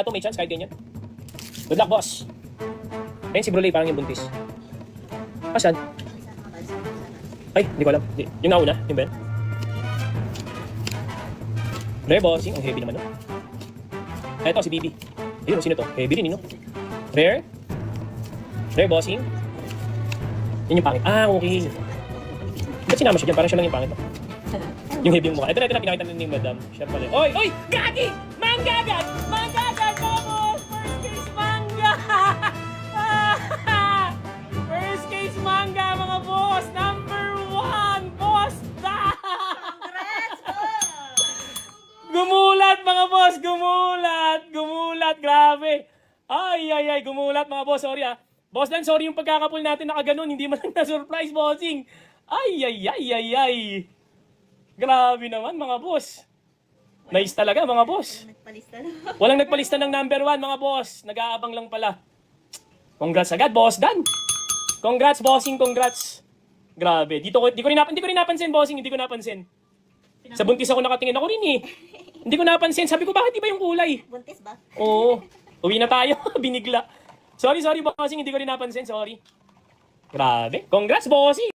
Ito may chance kahit ganyan. Good luck, boss. Ayun si Bruley, parang yung buntis. Asan? Ay, hindi ko alam. Yung nauna, yung Ben. Rare bossing, ang heavy naman, no? Ito, si Bibi. Ayun, sino to? Heavy rin, no? Rare. Rare bossing. Yun yung pangit. Ah, okay. Ba't sinama siya dyan? Parang siya lang yung pangit, no? Yung heavy yung mukha. Ito na, pinakita na ni Madam. Siya pala. Oy! Oy! Gagi! Manggagat! Manggagat! Vamos! First case mangga! First case mangga, mga boss! Number 1! Boss! Congrats po! Gumulat, mga boss! Gumulat! Gumulat! Grabe! Ay! Gumulat, mga boss. Sorry, ah. Boss Dan, sorry yung pagkakapul natin nakaganon. Hindi man lang na-surprise, bossing. Ay! Grabe naman, mga boss. Nice talaga, mga boss. Nagpalista na. Walang nagpalista ng number 1, mga boss. Nag-aabang lang pala. Congrats agad, boss Dan. Congrats, bossing. Congrats. Grabe. Di ko rin napansin, bossing. Hindi ko napansin. Sa buntis ako nakatingin. Ako rin, eh. Hindi ko napansin. Sabi ko, bakit iba yung kulay? Buntis ba? Oo. Uwi na tayo. Binigla. Sorry, bossing. Hindi ko rin napansin. Sorry. Grabe. Congrats, bossing.